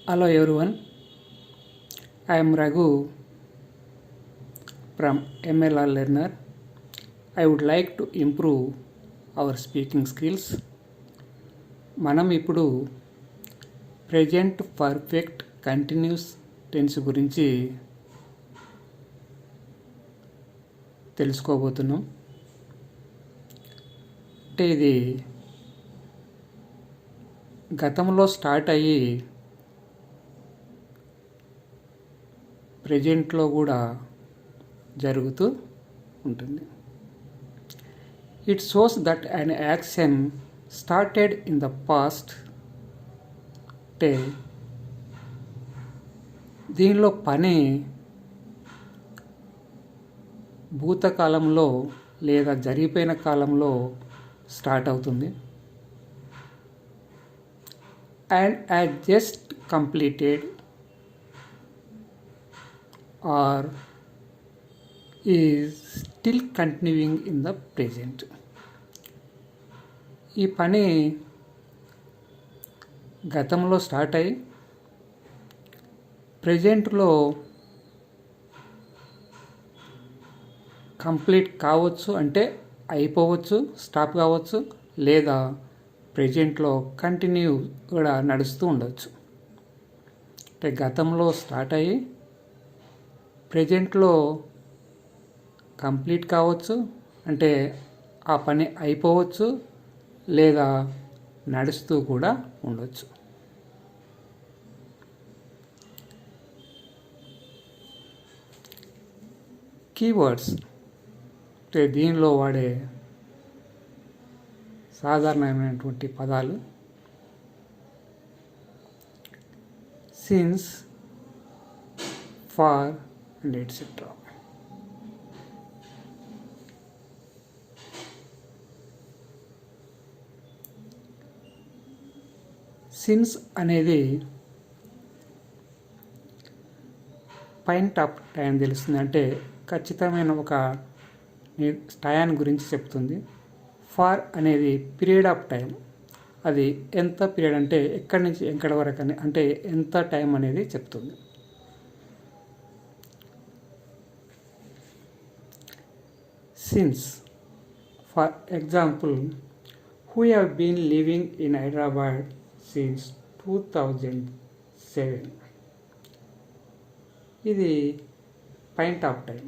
Hello everyone, I am Raghu from MLR Learner. I would like to improve our speaking skills. మనం ఇప్పుడు present perfect continuous tense గురించి తెలుసుకోబోతున్నాం. అంటే ఇది గతంలో స్టార్ట్ అయ్యి ప్రెజెంట్లో కూడా జరుగుతూ ఉంటుంది. It shows that an action started in the past. అంటే దీనిలో పని భూతకాలంలో లేదా జరిగిపోయిన కాలంలో స్టార్ట్ అవుతుంది. And as just completed or is still continuing in the present. ఈ పని గతంలో స్టార్ట్ అయ్యి ప్రెజెంట్లో కంప్లీట్ కావచ్చు, అంటే అయిపోవచ్చు, స్టాప్ కావచ్చు, లేదా ప్రెజెంట్లో కంటిన్యూ కూడా నడుస్తూ ఉండవచ్చు. అంటే గతంలో స్టార్ట్ అయ్యి ప్రెజెంట్లో కంప్లీట్ కావచ్చు, అంటే ఆ పని అయిపోవచ్చు, లేదా నడుస్తూ కూడా ఉండవచ్చు. కీవర్డ్స్ అంటే దీనిలో వాడే సాధారణమైనటువంటి పదాలు since, for and etc. Since అనేది పాయింట్ ఆఫ్ టైం తెలుస్తుంది, అంటే ఖచ్చితమైన ఒక టైం గురించి చెప్తుంది. ఫార్ అనేది పీరియడ్ ఆఫ్ టైం, అది ఎంత పీరియడ్ అంటే ఎక్కడి నుంచి ఎక్కడి వరకు అని, అంటే ఎంత టైం అనేది చెప్తుంది. Since, for example, we have been living in Hyderabad since 2007. ఇది పాయింట్ ఆఫ్ టైం,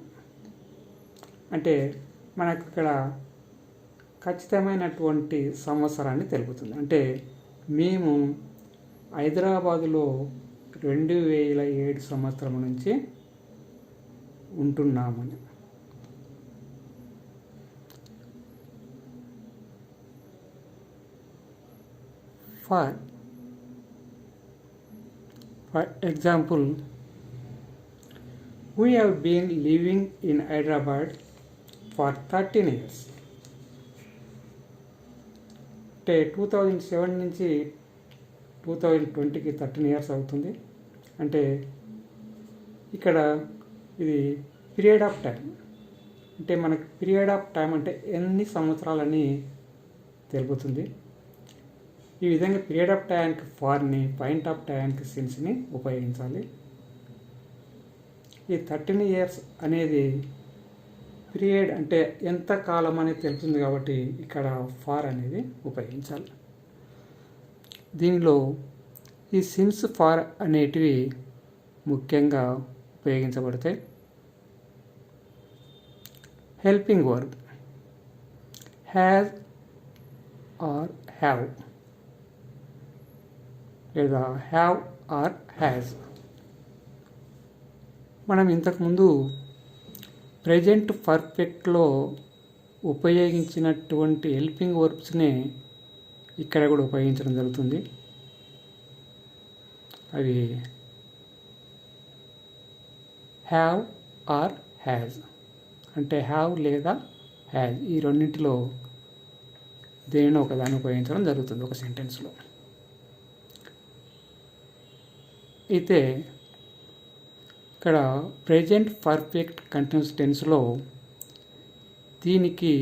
అంటే మనకు ఇక్కడ ఖచ్చితమైనటువంటి సంవత్సరాన్ని తెలుపుతుంది. అంటే మేము హైదరాబాదులో 2007 సంవత్సరం నుంచి ఉంటున్నామని. For example, we have been living in Hyderabad for 13 years. అంటే 2007 నుంచి 2020కి 13 ఇయర్స్ అవుతుంది. అంటే ఇక్కడ ఇది పీరియడ్ ఆఫ్ టైం, అంటే మనకి పీరియడ్ ఆఫ్ టైం అంటే ఎన్ని సంవత్సరాలని తెలుపుతుంది. ఈ విధంగా పీరియడ్ ఆఫ్ టైంకి ఫార్ని, పాయింట్ ఆఫ్ టైంకి సిన్స్ని ఉపయోగించాలి. ఈ 13 ఇయర్స్ అనేది పీరియడ్ అంటే ఎంత కాలం అనేది తెలుపుతుంది, కాబట్టి ఇక్కడ ఫార్ అనేది ఉపయోగించాలి. దీనిలో ఈ సిన్స్, ఫార్ అనేటివి ముఖ్యంగా ఉపయోగించబడతాయి. Helping verb has are have, లేదా హ్యావ్ ఆర్ హ్యాజ్. మనం ఇంతకుముందు ప్రెజెంట్ పర్ఫెక్ట్లో ఉపయోగించినటువంటి హెల్పింగ్ వర్బ్స్ని ఇక్కడ కూడా ఉపయోగించడం జరుగుతుంది. అవి హ్యావ్ ఆర్ హ్యాజ్, అంటే హ్యావ్ లేదా హ్యాజ్, ఈ రెండింటిలో దేనినో ఒకదాన్ని ఉపయోగించడం జరుగుతుంది ఒక సెంటెన్స్లో. అయితే ఇక్కడ ప్రెజెంట్ పర్ఫెక్ట్ కంటిన్యూస్ టెన్స్లో దీనికి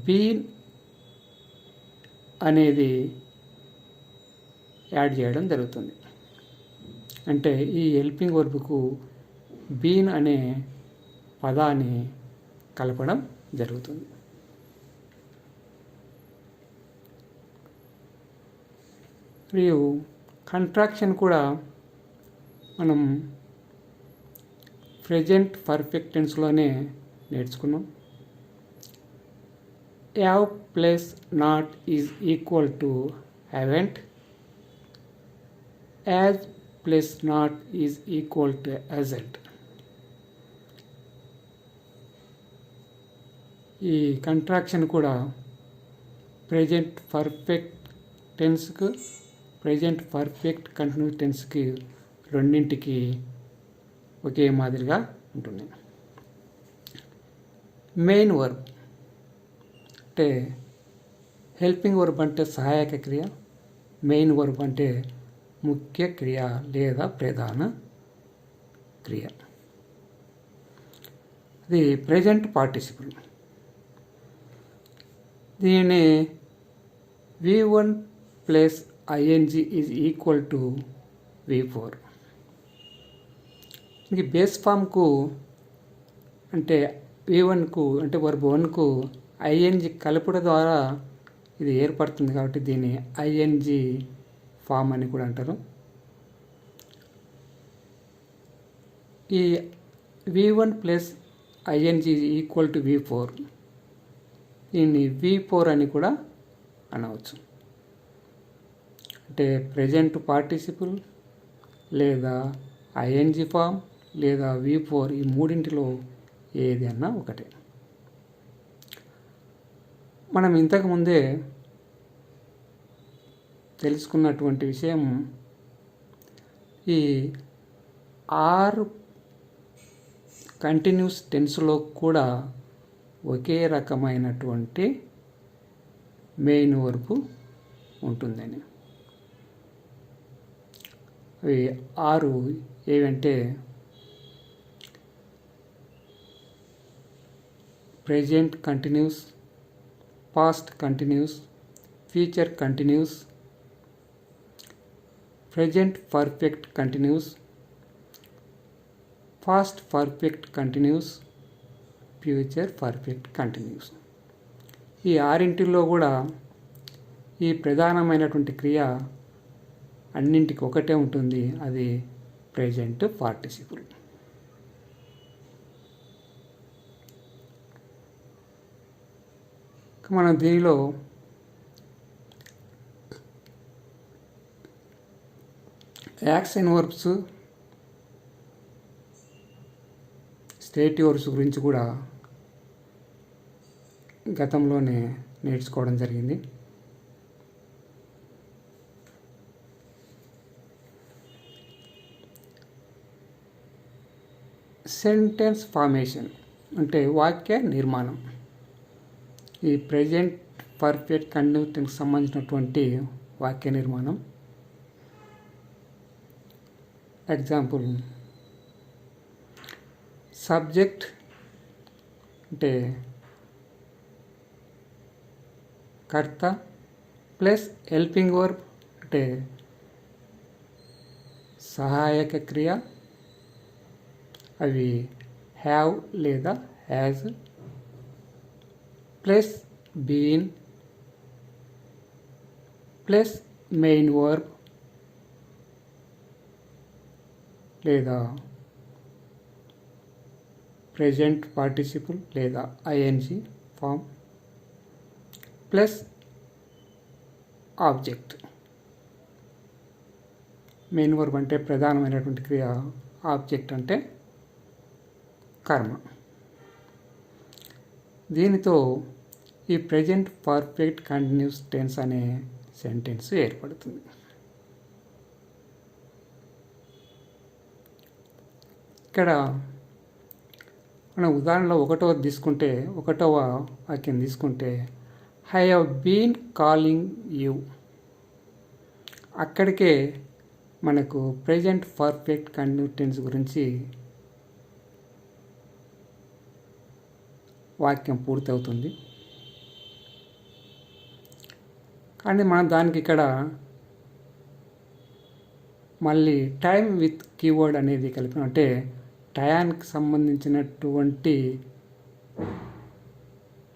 బీన్ అనేది యాడ్ చేయడం జరుగుతుంది. అంటే ఈ హెల్పింగ్ వర్బ్కు బీన్ అనే పదాన్ని కలపడం జరుగుతుంది. మరియు కంట్రాక్షన్ కూడా మనం ప్రెజెంట్ పర్ఫెక్ట్ టెన్స్లోనే నేర్చుకున్నాం. Have plus not is equal to haven't. Has plus not is equal to hasn't. ఈ కంట్రాక్షన్ కూడా ప్రెజెంట్ పర్ఫెక్ట్ టెన్స్కు ప్రెజెంట్ పర్ఫెక్ట్ కంటిన్యూస్ టెన్స్కి రెండింటికి ఒకే మాదిరిగా ఉంటుంది. మెయిన్ వర్బ్ అంటే హెల్పింగ్ వర్బ్ అంటే సహాయక క్రియ, మెయిన్ వర్బ్ అంటే ముఖ్య క్రియ లేదా ప్రధాన క్రియ. ఇది ప్రెజెంట్ పార్టిసిపుల్. దీనిని V1 plus ING is equal to V4. ఇంక బేస్ ఫామ్కు అంటే V1కు అంటే వర్బ్ 1కు ING కలుపుట ద్వారా ఇది ఏర్పడుతుంది కాబట్టి దీన్ని ING ఫామ్ అని కూడా అంటారు. ఈ V1 plus ING is equal to V4, దీన్ని V4 అని కూడా అనవచ్చు. అంటే ప్రెజెంట్ పార్టిసిపుల్ లేదా ING ఫామ్ లేదా V4 ఈ మూడింటిలో ఏది అన్నా ఒకటే. మనం ఇంతకుముందే తెలుసుకున్నటువంటి విషయం, ఈ 6 కంటిన్యూస్ టెన్స్లో కూడా ఒకే రకమైనటువంటి మెయిన్ వర్బ్ ఉంటుందని. అవి 6 ఏవంటే present continuous, past continuous, future continuous, present perfect continuous, past perfect continuous, future perfect continuous. ఈ 6 కూడా ఈ ప్రధానమైనటువంటి క్రియ అన్నింటికి ఒకటే ఉంటుంది, అది ప్రెజెంట్ పార్టిసిపుల్. మనం దీనిలో యాక్షన్ వర్బ్స్, స్టేటివ్ వర్బ్స్ గురించి కూడా గతంలోనే నేర్చుకోవడం జరిగింది. సెంటెన్స్ ఫార్మేషన్ అంటే వాక్య నిర్మాణం. ఈ ప్రెజెంట్ పర్ఫెక్ట్ కంటిన్యూస్ టెన్స్కి సంబంధించినటువంటి వాక్య నిర్మాణం. ఎగ్జాంపుల్, సబ్జెక్ట్ అంటే కర్త ప్లస్ హెల్పింగ్ వర్బ్ అంటే సహాయక క్రియ, అవి హ్యావ్ లేదా has, plus been plus main verb లేదా ప్రెజెంట్ పార్టిసిపుల్ లేదా ING form plus object. Main verb అంటే ప్రధానమైనటువంటి క్రియ, ఆబ్జెక్ట్ అంటే కర్మ. దీనితో ఈ ప్రెజెంట్ పర్ఫెక్ట్ కంటిన్యూస్ టెన్స్ అనే సెంటెన్స్ ఏర్పడుతుంది. ఇక్కడ మన ఉదాహరణలో ఒకటవ వాక్యం తీసుకుంటే I have been calling you. అక్కడికే మనకు ప్రెజెంట్ పర్ఫెక్ట్ కంటిన్యూస్ టెన్స్ గురించి వాక్యం పూర్తవుతుంది. కానీ మనం దానికి ఇక్కడ మళ్ళీ టైం విత్ కీవర్డ్ అనేది కలిపిన, అంటే టయానికి సంబంధించినటువంటి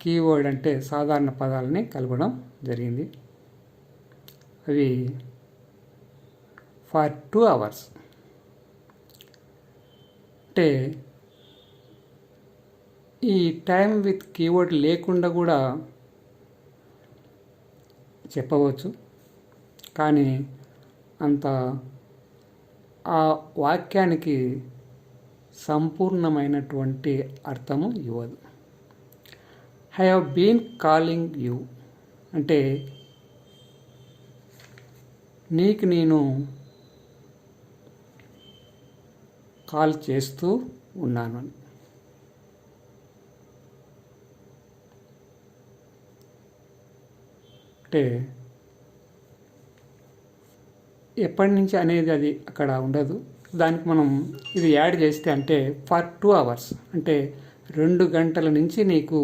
కీవర్డ్ అంటే సాధారణ పదాలని కలపడం జరిగింది. అవి ఫర్ 2 hours. అంటే ఈ టైం విత్ కీవర్డ్ లేకుండా కూడా చెప్పవచ్చు, కానీ అంత ఆ వాక్యానికి సంపూర్ణమైనటువంటి అర్థము ఇవ్వదు. I have been calling you అంటే నీకు నేను కాల్ చేస్తూ ఉన్నాను. అంటే ఎప్పటి నుంచి అనేది అది అక్కడ ఉండదు. దానికి మనం ఇది యాడ్ చేస్తే అంటే ఫర్ 2 hours అంటే 2 గంటల నుంచి నీకు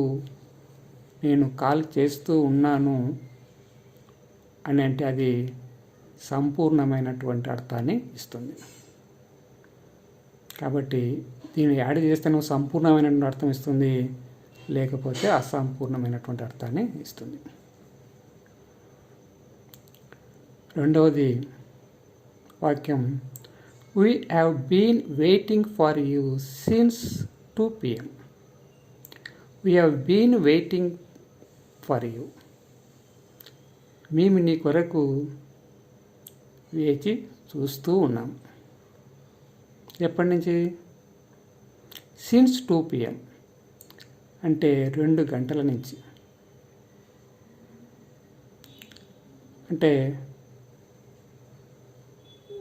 నేను కాల్ చేస్తూ ఉన్నాను అని అంటే అది సంపూర్ణమైనటువంటి అర్థాన్ని ఇస్తుంది. కాబట్టి దీన్ని యాడ్ చేస్తే నువ్వు సంపూర్ణమైనటువంటి అర్థం ఇస్తుంది, లేకపోతే అసంపూర్ణమైనటువంటి అర్థాన్ని ఇస్తుంది. రెండవది వాక్యం, we have been waiting for you since 2 PM. We have been waiting for you. మేము నీ కొరకు వేచి చూస్తూ ఉన్నాం. ఎప్పటి నుంచి? సిన్స్ 2 PM అంటే 2 గంటల నుంచి. అంటే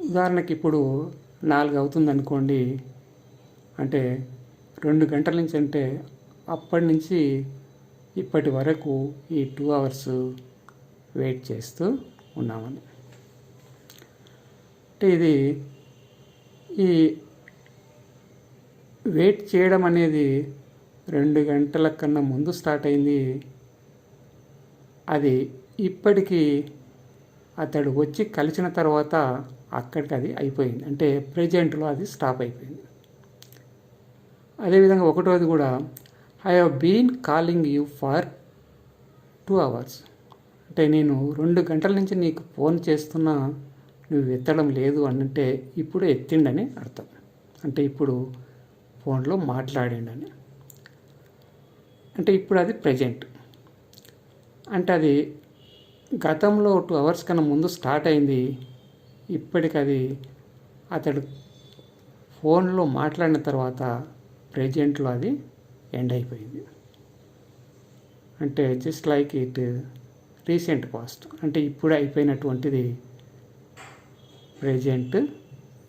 ఉదాహరణకి ఇప్పుడు 4 అవుతుంది అనుకోండి, అంటే 2 గంటల నుంచి అంటే అప్పటి నుంచి ఇప్పటి వరకు ఈ 2 hours వెయిట్ చేస్తూ ఉన్నామని. అంటే ఇది ఈ వెయిట్ చేయడం అనేది 2 గంటల కన్నా ముందు స్టార్ట్ అయింది. అది ఇప్పటికీ అతడు వచ్చి కలిసిన తర్వాత అక్కడికి అది అయిపోయింది, అంటే ప్రెజెంట్లో అది స్టాప్ అయిపోయింది. అదేవిధంగా ఒకటోది కూడా, I have been calling you for 2 hours అంటే నేను 2 గంటల నుంచి నీకు ఫోన్ చేస్తున్నా నువ్వు ఎత్తడం లేదు అంటే ఇప్పుడు ఎత్తిండని అర్థం. అంటే ఇప్పుడు ఫోన్లో మాట్లాడిండని, అంటే ఇప్పుడు అది ప్రజెంట్. అంటే అది గతంలో 2 hours కన్నా ముందు స్టార్ట్ అయింది, ఇప్పటికది అతడు ఫోన్లో మాట్లాడిన తర్వాత ప్రెజెంట్లో అది ఎండ్ అయిపోయింది. అంటే just like it recent past, అంటే ఇప్పుడు అయిపోయినటువంటిది ప్రెజెంట్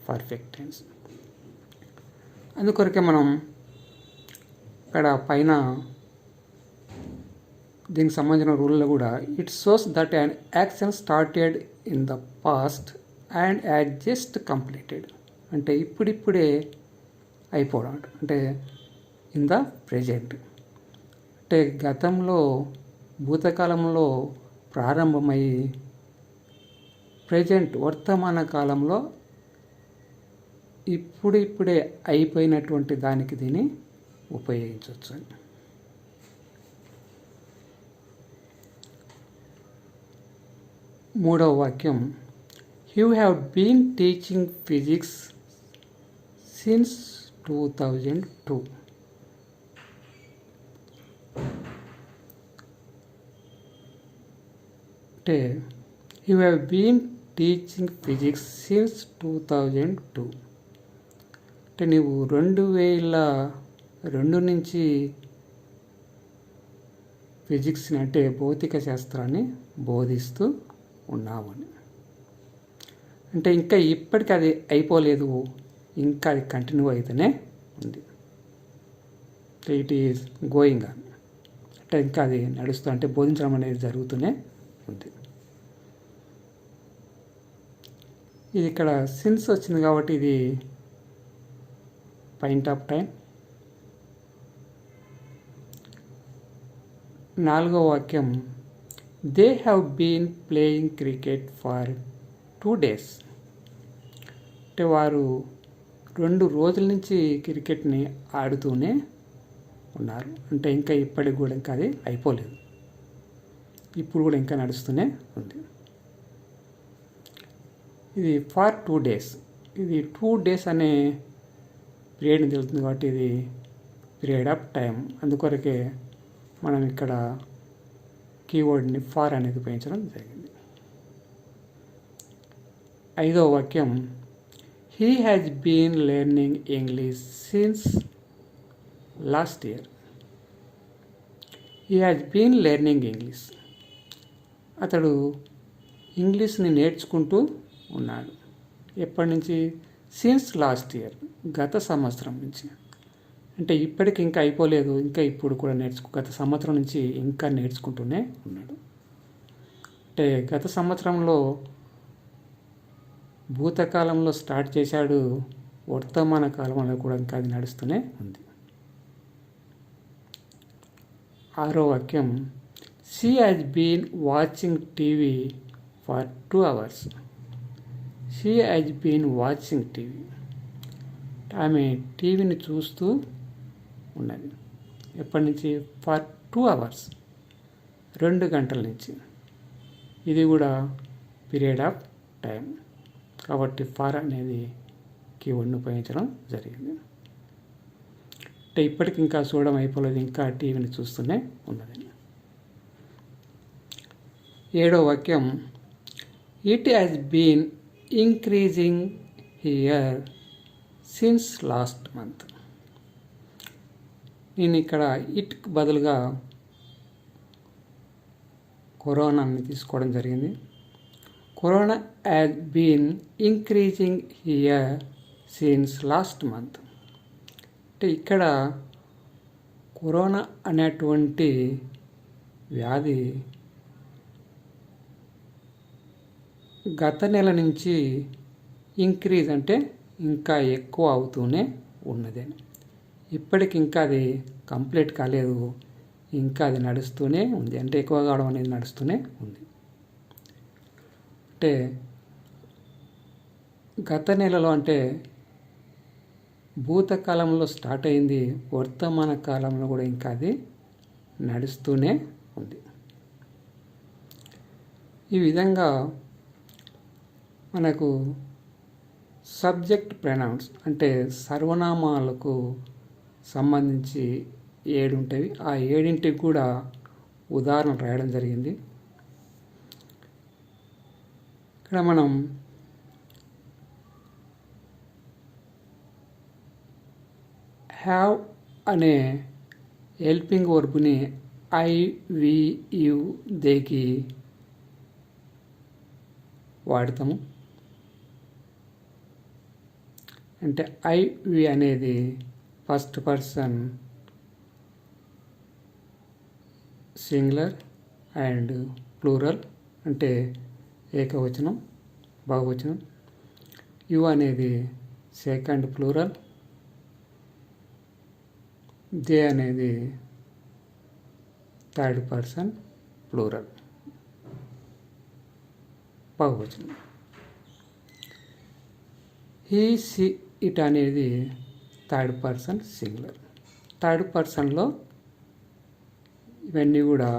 పర్ఫెక్ట్ టెన్స్. అందుకొరకే మనం ఇక్కడ పైన దీనికి సంబంధించిన రూల్లో కూడా, it shows that an action started in the past and as just completed అంటే ఇప్పుడిప్పుడే అయిపోవడం, అంటే ఇన్ ద ప్రెజెంట్ అంటే గతంలో భూతకాలంలో ప్రారంభమై ప్రెజెంట్ వర్తమాన కాలంలో ఇప్పుడిప్పుడే అయిపోయినటువంటి దానికి దీన్ని ఉపయోగించవచ్చు. మూడవ వాక్యం, you have been teaching physics since 2002 అంటే you have been teaching physics since 2002 అంటే నీవు 2002 నుంచి ఫిజిక్స్ని అంటే భౌతిక శాస్త్రాన్ని బోధిస్తూ ఉన్నామని. అంటే ఇంకా ఇప్పటికీ అది అయిపోలేదు, ఇంకా అది కంటిన్యూ అయితేనే ఉంది. ఇట్ ఈస్ గోయింగ్ ఆన్ అంటే ఇంకా అది నడుస్తూ, అంటే బోధించడం అనేది జరుగుతూనే ఉంది. ఇది ఇక్కడ సిన్స్ వచ్చింది కాబట్టి ఇది పాయింట్ ఆఫ్ టైం. నాలుగో వాక్యం, they have been playing cricket for 2 days అంటే వారు 2 రోజుల నుంచి క్రికెట్ని ఆడుతూనే ఉన్నారు. అంటే ఇంకా ఇప్పటికి కూడా ఇంకా అది అయిపోలేదు, ఇప్పుడు కూడా ఇంకా నడుస్తూనే ఉంది. ఇది ఫర్ 2 days. ఇది 2 days అనే పీరియడ్ని తెలుస్తుంది కాబట్టి ఇది పీరియడ్ ఆఫ్ టైం. అందుకొరకే మనం ఇక్కడ కీవర్డ్ని ఫార్ అనేది ఉపయోగించడం జరిగింది. 5వ వాక్యం, he has been learning English since last year. He has been learning English. అతడు ఇంగ్లీష్ని నేర్చుకుంటూ ఉన్నాడు. ఎప్పటి నుంచి? సిన్స్ లాస్ట్ ఇయర్, గత సంవత్సరం నుంచి. అంటే ఇప్పటికి ఇంకా అయిపోలేదు, ఇంకా ఇప్పుడు కూడా గత సంవత్సరం నుంచి ఇంకా నేర్చుకుంటూనే ఉన్నాడు. అంటే గత సంవత్సరంలో భూతకాలంలో స్టార్ట్ చేశాడు, వర్తమాన కాలంలో కూడా ఇంకా అది నడుస్తూనే ఉంది. 6వ వాక్యం, she has been watching TV for 2 hours. She has been watching TV. ఆమె టీవీని చూస్తూ ఉన్నది. ఎప్పటి నుంచి? ఫర్ 2 hours, 2 గంటల నుంచి. ఇది కూడా పీరియడ్ ఆఫ్ టైం కాబట్టి ఫర్ అనేది కీవర్డ్ని ఉపయోగించడం జరిగింది. అంటే ఇప్పటికి ఇంకా చూడడం అయిపోలేదు, ఇంకా టీవీని చూస్తూనే ఉన్నది. 7వ వాక్యం, it has been increasing here since last month. నేను ఇక్కడ ఇట్కి బదులుగా కరోనాని తీసుకోవడం జరిగింది. Corona has been increasing here since last month. అంటే ఇక్కడ కరోనా అనేటువంటి వ్యాధి గత నెల నుంచి ఇంక్రీజ్ అంటే ఇంకా ఎక్కువ అవుతూనే ఉన్నది. ఇప్పటికి ఇంకా అది కంప్లీట్ కాలేదు, ఇంకా అది నడుస్తూనే ఉంది. అంటే ఎక్కువ కావడం అనేది నడుస్తూనే ఉంది. అంటే గత నెలలో అంటే భూతకాలంలో స్టార్ట్ అయింది, వర్తమాన కాలంలో కూడా ఇంకా అది నడుస్తూనే ఉంది. ఈ విధంగా మనకు సబ్జెక్ట్ ప్రొనౌన్స్ అంటే సర్వనామాలకు సంబంధించి 7 ఉంటాయి. ఆ 7ంటికి కూడా ఉదాహరణ రాయడం జరిగింది. ఇక్కడ మనం హ్యావ్ అనే హెల్పింగ్ వర్బ్ని ఐ, వి, యు, దేకి వాడతాము. అంటే ఐ, వి అనేది first person singular and plural, అంటే ఏకవచనం, బహువచనం. యు అనేది సెకండ్ ప్లూరల్. దే అనేది థర్డ్ పర్సన్ ప్లూరల్, బహువచనం. హీ, షీ, ఇట్ అనేది థర్డ్ పర్సన్ సింగులర్. థర్డ్ పర్సన్లో ఇవన్నీ కూడా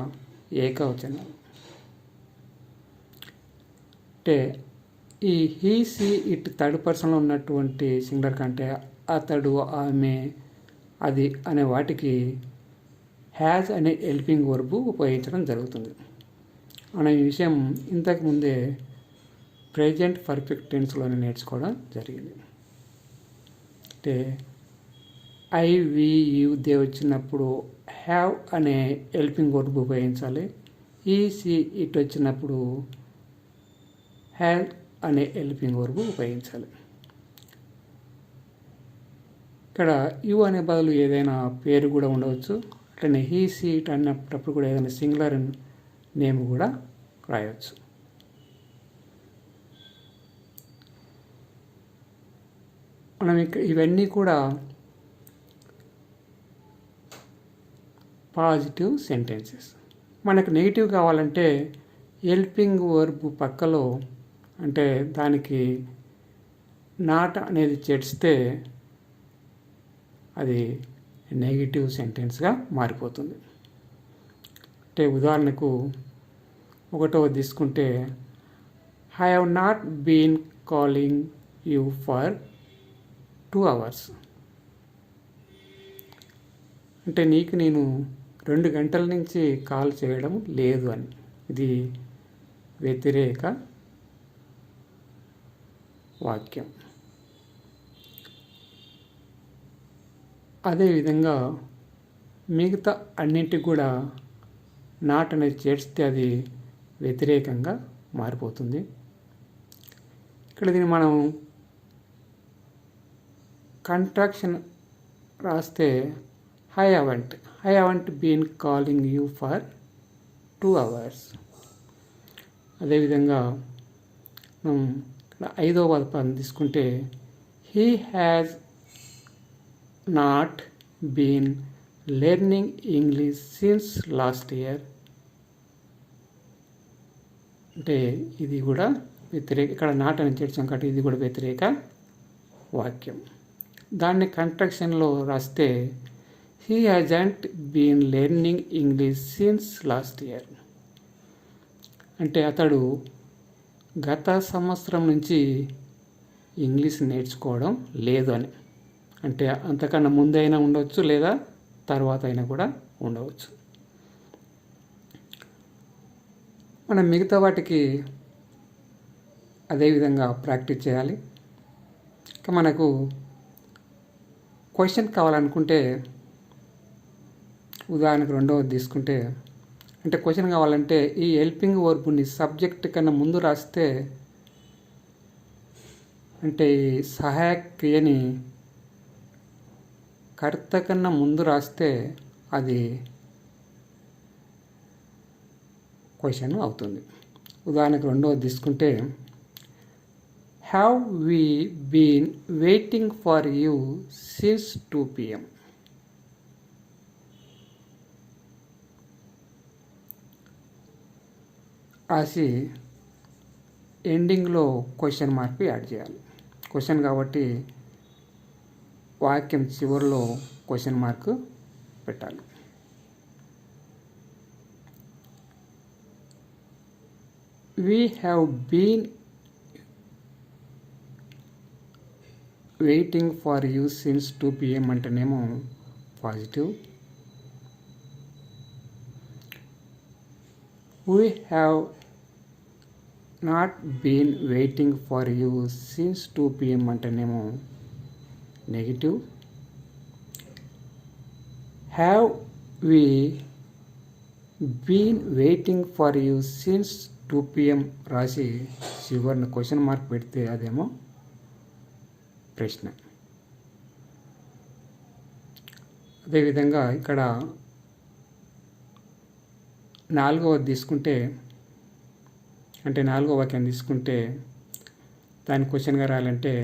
ఏకవచనం. అంటే ఈ హీ, షీ, ఇట్ థర్డ్ పర్సన్లో ఉన్నటువంటి సింగులర్ కంటే అతడు, ఆమె, అది అనే వాటికి హ్యాజ్ అనే హెల్పింగ్ వర్బ్ ఉపయోగించడం జరుగుతుంది. మనం ఈ విషయం ఇంతకుముందే ప్రెజెంట్ పర్ఫెక్ట్ టెన్స్లోనే నేర్చుకోవడం జరిగింది. అంటే ఐ, వి, యు, దే వచ్చినప్పుడు హ్యావ్ అనే హెల్పింగ్ వర్బ్ ఉపయోగించాలి. ఈ, షీ, ఇట్ వచ్చినప్పుడు హ్యావ్ అనే హెల్పింగ్ వర్బ్ ఉపయోగించాలి. ఇక్కడ యు అనే బదులు ఏదైనా పేరు కూడా ఉండవచ్చు. అట్లనే హీ, షీ, ఇట్ అన్నప్పుడు కూడా ఏదైనా సింగులర్ నేమ్ కూడా రాయవచ్చు. మనం ఇవన్నీ కూడా పాజిటివ్ సెంటెన్సెస్. మనకు నెగిటివ్ కావాలంటే హెల్పింగ్ వర్బ్ పక్కలో, అంటే దానికి నాట్ అనేది చేర్చితే అది నెగిటివ్ సెంటెన్స్గా మారిపోతుంది. అంటే ఉదాహరణకు ఒకటోది తీసుకుంటే, I have not been calling you for 2 hours. అంటే నీకు నేను 2 గంటల నుంచి కాల్ చేయడం లేదు అని. ఇది వ్యతిరేక వాక్యం. అదేవిధంగా మిగతా అన్నింటికి కూడా నాట్ అనేది చేర్చితే అది వ్యతిరేకంగా మారిపోతుంది. ఇక్కడ దీన్ని మనం కంట్రాక్షన్ రాస్తే I haven't been calling you for 2 hours. అదేవిధంగా మనం ఇక్కడ 5వ పదం తీసుకుంటే, he has not been learning English since last year. అంటే ఇది కూడా వ్యతిరేక, ఇక్కడ నాట్ అని చేర్చాం కాబట్టి ఇది కూడా వ్యతిరేక వాక్యం. దాన్ని కంట్రాక్షన్లో రాస్తే he hasn't been learning English since last year. అంటే అతడు గత సంవత్సరం నుంచి ఇంగ్లీష్ నేర్చుకోవడం లేదు అని. అంటే అంతకన్నా ముందైనా ఉండవచ్చు, లేదా తర్వాత అయినా కూడా ఉండవచ్చు. మనం మిగతా వాటికి అదేవిధంగా ప్రాక్టీస్ చేయాలి. ఇంకా మనకు క్వశ్చన్ కావాలనుకుంటే, ఉదాహరణకు 2వది తీసుకుంటే, అంటే క్వశ్చన్ కావాలంటే ఈ హెల్పింగ్ వర్బ్ని సబ్జెక్ట్ కన్నా ముందు రాస్తే, అంటే ఈ సహాయక క్రియని కర్త కన్నా ముందు రాస్తే అది క్వశ్చన్ అవుతుంది. ఉదాహరణకు 2వది తీసుకుంటే, have we been waiting for you since 2 PM. రాసి ఎండింగ్లో క్వశ్చన్ మార్క్ యాడ్ చేయాలి. క్వశ్చన్ కాబట్టి వాక్యం చివరిలో క్వశ్చన్ మార్క్ పెట్టాలి. We have been waiting for you since 2 PM అంటేనేమో positive. We have not been waiting for you since 2 PM అంటేనేమో negative. Have we been waiting for you since 2 PM రాసి చివరిన question mark పెడితే అదేమో ప్రశ్న. అదేవిధంగా ఇక్కడ 4వది తీసుకుంటే, అంటే 4వ వాక్యం తీసుకుంటే దాని క్వశ్చన్గా రాయాలంటే,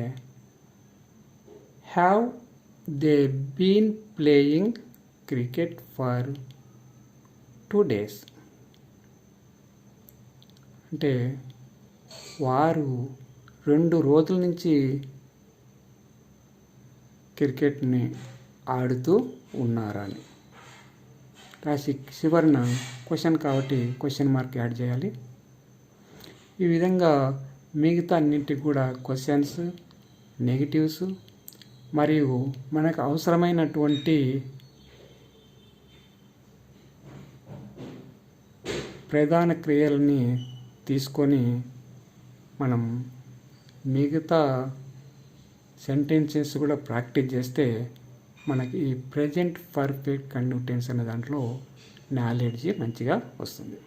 have they been playing cricket for 2 days. అంటే వారు 2 రోజుల నుంచి క్రికెట్ని ఆడుతూ ఉన్నారని రాసి చివరిన క్వశ్చన్ కాబట్టి క్వశ్చన్ మార్క్ యాడ్ చేయాలి. ఈ విధంగా మిగతా అన్నింటికి కూడా క్వశ్చన్స్, నెగిటివ్స్ మరియు మనకు అవసరమైనటువంటి ప్రధాన క్రియలని తీసుకొని మనం మిగతా సెంటెన్సెస్ కూడా ప్రాక్టీస్ చేస్తే మనకి ఈ ప్రెజెంట్ పర్ఫెక్ట్ కంటిన్యూస్ టెన్స్ అనే దాంట్లో నాలెడ్జ్ మంచిగా వస్తుంది.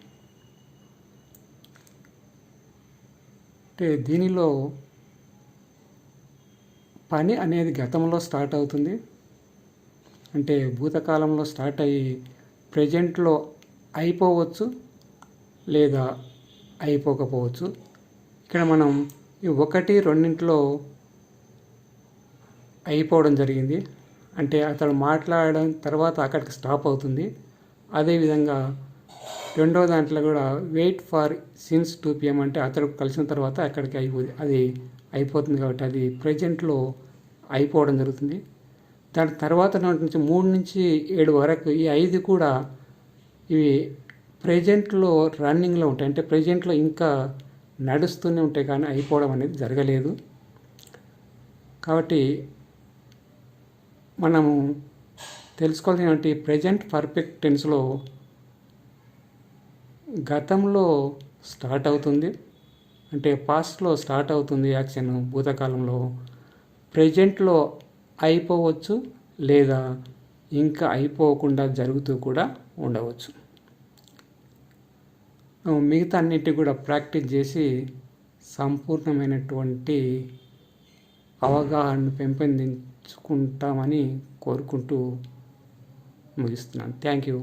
అంటే దీనిలో పని అనేది గతంలో స్టార్ట్ అవుతుంది. అంటే భూతకాలంలో స్టార్ట్ అయ్యి ప్రెజెంట్లో అయిపోవచ్చు లేదా అయిపోకపోవచ్చు. ఇక్కడ మనం ఈ 1, 2 అయిపోవడం జరిగింది. అంటే అతడు మాట్లాడడం తర్వాత అక్కడికి స్టాప్ అవుతుంది. అదేవిధంగా 2వ దాంట్లో కూడా వెయిట్ ఫర్ సిన్స్ 2 PM అంటే అతడు కలిసిన తర్వాత అక్కడికి అయిపోతుంది, అది అయిపోతుంది కాబట్టి అది ప్రజెంట్లో అయిపోవడం జరుగుతుంది. దాని తర్వాత నుంచి 3 నుంచి 7 వరకు ఈ 5 కూడా ఇవి ప్రజెంట్లో రన్నింగ్లో ఉంటాయి. అంటే ప్రజెంట్లో ఇంకా నడుస్తూనే ఉంటాయి కానీ అయిపోవడం అనేది జరగలేదు. కాబట్టి మనము తెలుసుకోవాల్సిన ప్రజెంట్ పర్ఫెక్ట్ టెన్స్లో గతంలో స్టార్ట్ అవుతుంది, అంటే పాస్ట్లో స్టార్ట్ అవుతుంది యాక్షన్ భూతకాలంలో, ప్రజెంట్లో అయిపోవచ్చు లేదా ఇంకా అయిపోకుండా జరుగుతూ కూడా ఉండవచ్చు. మిగతా అన్నిటి కూడా ప్రాక్టీస్ చేసి సంపూర్ణమైనటువంటి అవగాహనను పెంపొందించుకుంటామని కోరుకుంటూ ముగిస్తున్నాను. Thank you.